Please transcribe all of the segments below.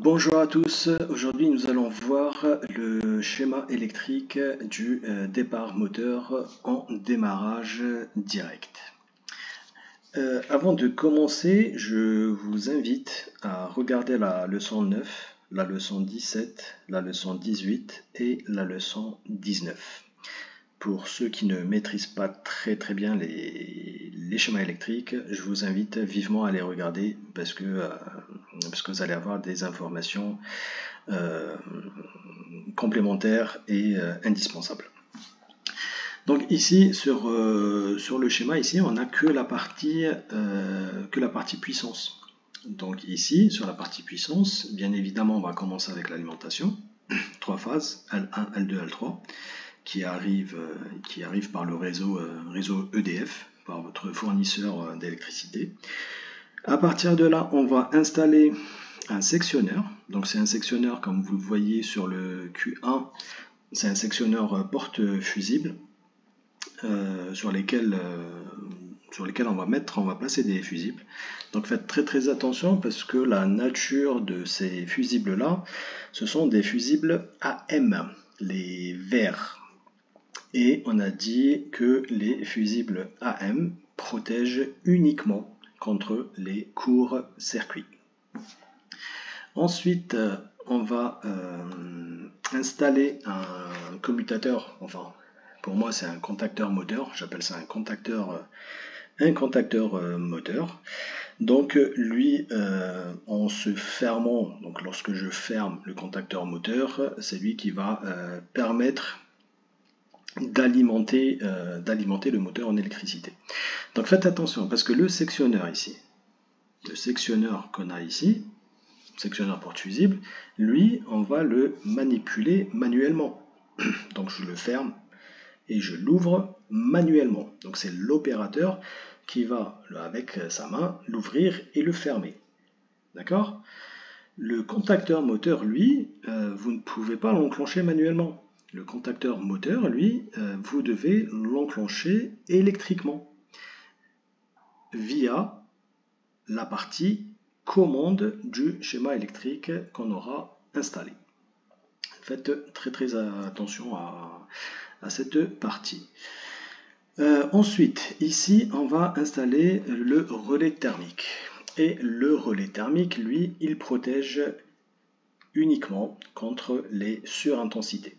Bonjour à tous, aujourd'hui nous allons voir le schéma électrique du départ moteur en démarrage direct. Avant de commencer, je vous invite à regarder la leçon 9, la leçon 17, la leçon 18 et la leçon 19. Pour ceux qui ne maîtrisent pas très bien les schémas électriques, je vous invite vivement à les regarder parce que vous allez avoir des informations complémentaires et indispensables. Donc ici, sur le schéma, ici, on n'a que la partie puissance. Donc ici, sur la partie puissance, bien évidemment, on va commencer avec l'alimentation. 3 phases, L1, L2, L3. Qui arrive par le réseau EDF, par votre fournisseur d'électricité. À partir de là, on va installer un sectionneur. Donc c'est un sectionneur, comme vous le voyez sur le Q1, c'est un sectionneur porte fusible sur lesquels on va placer des fusibles. Donc faites très attention parce que la nature de ces fusibles là, ce sont des fusibles AM, les verts. Et on a dit que les fusibles AM protègent uniquement contre les courts-circuits. Ensuite, on va installer un commutateur, enfin pour moi c'est un contacteur moteur, j'appelle ça un contacteur moteur. Donc lui, en se fermant, donc lorsque je ferme le contacteur moteur, c'est lui qui va permettre d'alimenter le moteur en électricité. Donc faites attention parce que le sectionneur ici, le sectionneur qu'on a ici, sectionneur porte fusible, lui on va le manipuler manuellement. Donc je le ferme et je l'ouvre manuellement. Donc c'est l'opérateur qui va avec sa main l'ouvrir et le fermer. D'accord? Le contacteur moteur, lui, vous ne pouvez pas l'enclencher manuellement. Le contacteur moteur, lui, vous devez l'enclencher électriquement via la partie commande du schéma électrique qu'on aura installé. Faites très attention à cette partie. Ensuite, ici, on va installer le relais thermique. Et le relais thermique, lui, il protège uniquement contre les surintensités.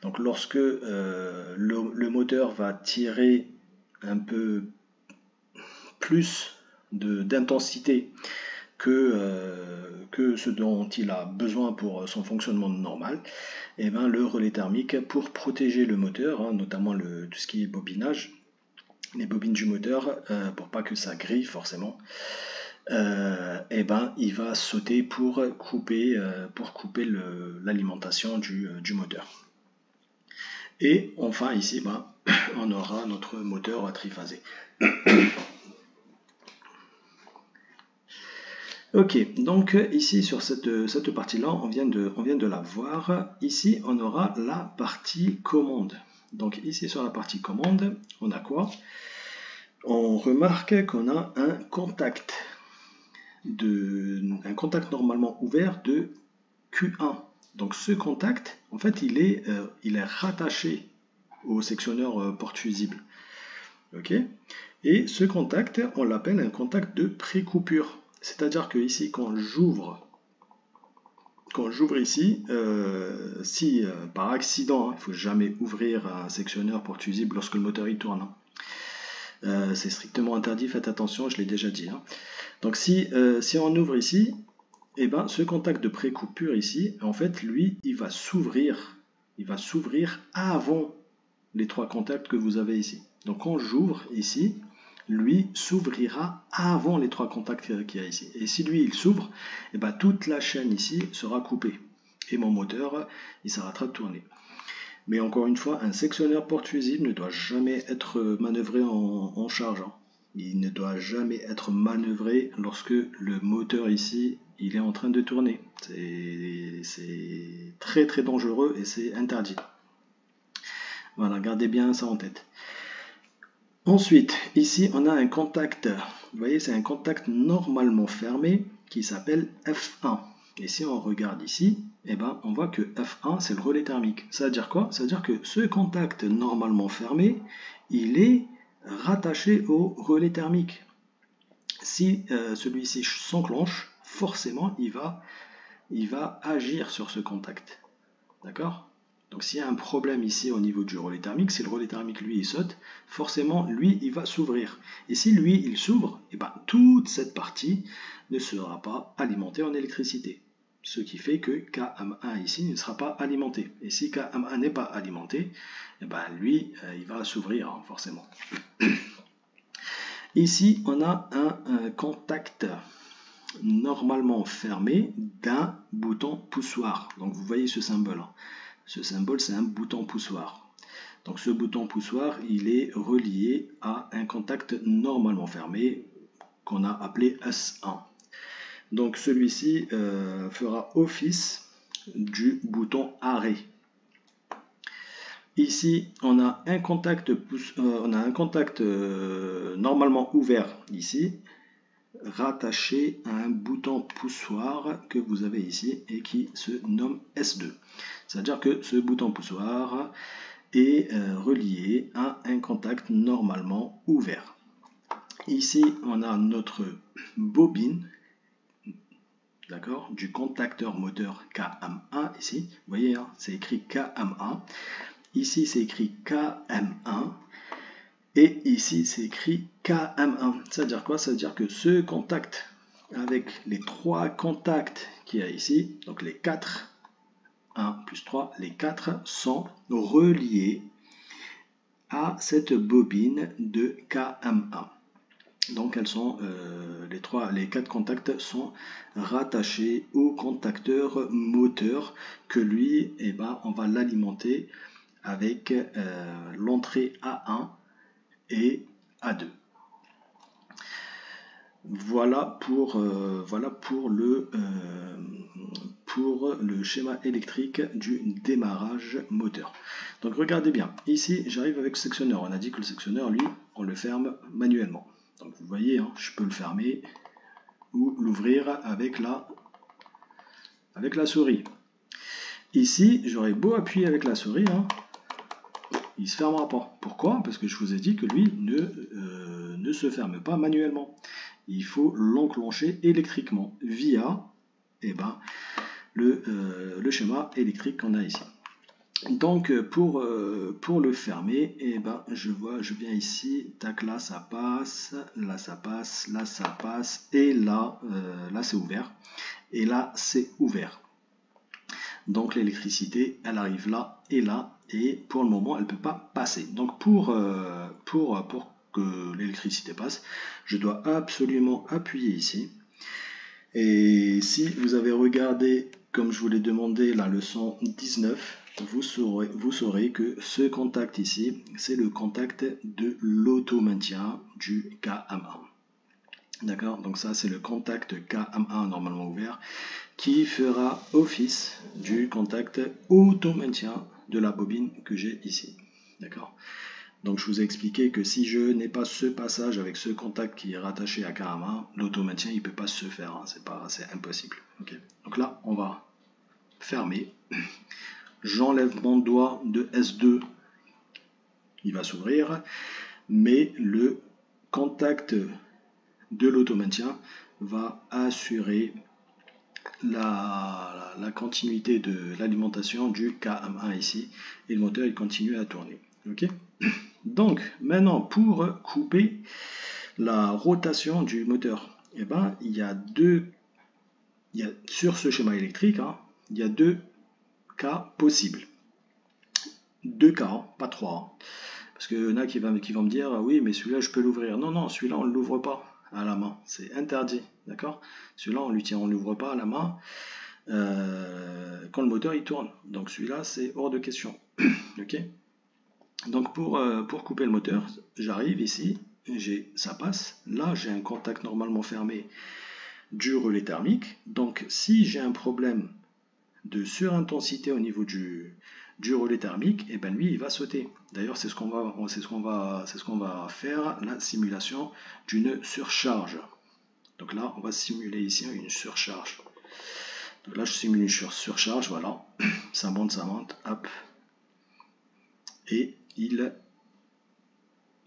Donc lorsque le moteur va tirer un peu plus d'intensité que ce dont il a besoin pour son fonctionnement normal, et bien le relais thermique, pour protéger le moteur, notamment tout ce qui est bobinage, les bobines du moteur, pour pas que ça grille forcément, et ben il va sauter pour couper l'alimentation du moteur. Et enfin ici, on aura notre moteur triphasé. Ok, donc ici sur cette partie-là, on vient de la voir. Ici, on aura la partie commande. Donc ici sur la partie commande, on a quoi? On remarque qu'on a un contact normalement ouvert de Q1. Donc ce contact, en fait, il est rattaché au sectionneur porte fusible. Ok. Et ce contact, on l'appelle un contact de pré-coupure. C'est-à-dire que ici, quand j'ouvre ici, si par accident, il ne faut jamais ouvrir un sectionneur porte fusible lorsque le moteur il tourne. C'est strictement interdit, faites attention, je l'ai déjà dit. Donc si on ouvre ici, et ben, ce contact de pré-coupure ici, en fait, lui, il va s'ouvrir avant les 3 contacts que vous avez ici. Donc quand j'ouvre ici, lui s'ouvrira avant les 3 contacts qu'il y a ici. Et si lui, il s'ouvre, et ben, toute la chaîne ici sera coupée. Et mon moteur, il s'arrêtera de tourner. Mais encore une fois, un sectionneur porte fusible ne doit jamais être manœuvré en charge. Il ne doit jamais être manœuvré lorsque le moteur ici, il est en train de tourner. C'est très dangereux et c'est interdit. Voilà, gardez bien ça en tête. Ensuite, ici, on a un contact. Vous voyez, c'est un contact normalement fermé qui s'appelle F1. Et si on regarde ici, eh ben, on voit que F1, c'est le relais thermique. Ça veut dire quoi? Ça veut dire que ce contact normalement fermé, il est rattaché au relais thermique. Si celui-ci s'enclenche, forcément, il va agir sur ce contact. D'accord? Donc s'il y a un problème ici au niveau du relais thermique, si le relais thermique lui il saute, forcément lui il va s'ouvrir. Et si lui il s'ouvre, et ben, toute cette partie ne sera pas alimentée en électricité. Ce qui fait que KM1 ici ne sera pas alimenté. Et si KM1 n'est pas alimenté, et ben, lui il va s'ouvrir hein, forcément. Ici on a un contact normalement fermé d'un bouton poussoir. Donc vous voyez ce symbole. Ce symbole, c'est un bouton poussoir. Donc ce bouton poussoir, il est relié à un contact normalement fermé qu'on a appelé S1. Donc celui-ci fera office du bouton arrêt. Ici, on a un contact, normalement ouvert ici, rattaché à un bouton poussoir que vous avez ici et qui se nomme S2. C'est-à-dire que ce bouton poussoir est relié à un contact normalement ouvert. Ici, on a notre bobine, d'accord, du contacteur moteur KM1 ici. Vous voyez, hein, c'est écrit KM1. Ici, c'est écrit KM1. Et ici, c'est écrit KM1. Ça veut dire quoi? Ça veut dire que ce contact, avec les trois contacts qu'il y a ici, donc les 4, 1 plus 3, les 4 sont reliés à cette bobine de KM1. Donc elles sont, les 4 contacts sont rattachés au contacteur moteur que lui, eh ben, on va l'alimenter avec l'entrée A1 et A2. Voilà pour le schéma électrique du démarrage moteur. Donc regardez bien, ici j'arrive avec le sectionneur. On a dit que le sectionneur, lui, on le ferme manuellement. Donc vous voyez, hein, je peux le fermer ou l'ouvrir avec la souris. Ici, j'aurais beau appuyer avec la souris, hein, il ne se fermera pas. Pourquoi? Parce que je vous ai dit que lui ne se ferme pas manuellement. Il faut l'enclencher électriquement via le schéma électrique qu'on a ici. Donc pour le fermer, je viens ici, tac, là ça passe, là ça passe, là ça passe, et là c'est ouvert, et là c'est ouvert. Donc l'électricité, elle arrive là, et pour le moment elle ne peut pas passer. Donc pour que l'électricité passe, je dois absolument appuyer ici. Et si vous avez regardé, comme je vous l'ai demandé, la leçon 19, vous saurez que ce contact ici, c'est le contact de l'auto-maintien du KM1. D'accord? Donc ça, c'est le contact KM1 normalement ouvert qui fera office du contact auto-maintien de la bobine que j'ai ici. D'accord? Donc je vous ai expliqué que si je n'ai pas ce passage avec ce contact qui est rattaché à KM1, l'auto-maintien il ne peut pas se faire, hein, c'est impossible. Okay. Donc là on va fermer, j'enlève mon doigt de S2, il va s'ouvrir, mais le contact de l'auto-maintien va assurer la continuité de l'alimentation du KM1 ici, et le moteur il continue à tourner. Okay. Donc maintenant pour couper la rotation du moteur, il y a sur ce schéma électrique, hein, il y a 2 cas possibles. 2 cas, hein, pas 3. Hein. Parce qu'il y en a qui vont me dire oui mais celui-là je peux l'ouvrir. Non, celui-là on ne l'ouvre pas à la main, c'est interdit, d'accord? Celui-là on ne l'ouvre pas à la main quand le moteur il tourne. Donc celui-là c'est hors de question. Ok. Donc pour couper le moteur, j'arrive ici, ça passe, là j'ai un contact normalement fermé du relais thermique, donc si j'ai un problème de surintensité au niveau du relais thermique, et ben lui il va sauter. D'ailleurs c'est ce qu'on va faire, la simulation d'une surcharge. Donc là on va simuler ici une surcharge. Donc là je simule une surcharge, voilà, ça monte, hop, et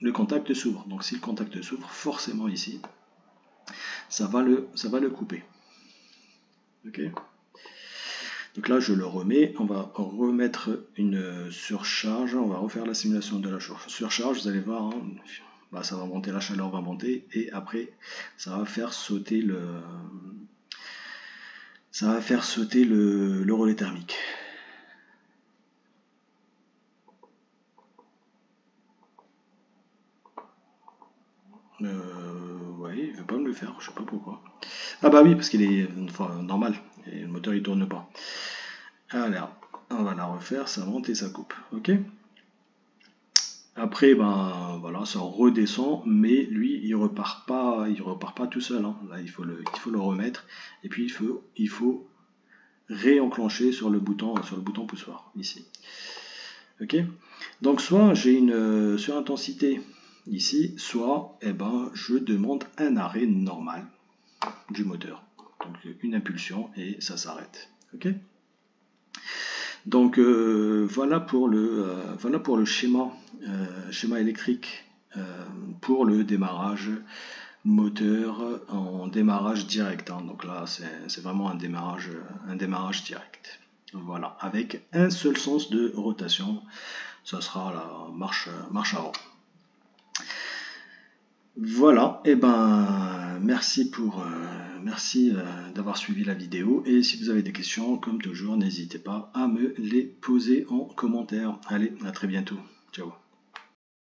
le contact s'ouvre. Donc si le contact s'ouvre, forcément ici, ça va le couper. Ok. Donc là je le remets, on va remettre une surcharge, on va refaire la simulation de la surcharge, vous allez voir, hein, bah, ça va monter, la chaleur va monter, et après ça va faire sauter le relais thermique. Ouais, il veut pas me le faire, je sais pas pourquoi. Ah bah oui, parce qu'il est normal, et le moteur il tourne pas. Alors, on va la refaire, ça monte et ça coupe, ok. Après, ben voilà, ça redescend, mais lui, il repart pas tout seul, hein. Là, il faut le remettre, et puis il faut réenclencher sur le bouton poussoir ici. Ok. Donc soit j'ai une surintensité ici, soit je demande un arrêt normal du moteur, donc une impulsion et ça s'arrête. Ok. Donc voilà pour le schéma électrique pour le démarrage moteur en démarrage direct, hein. Donc là c'est vraiment un démarrage direct. Voilà, avec un seul sens de rotation, ça sera la marche avant. Voilà, et merci d'avoir suivi la vidéo, et si vous avez des questions, comme toujours, n'hésitez pas à me les poser en commentaire. Allez, à très bientôt. Ciao.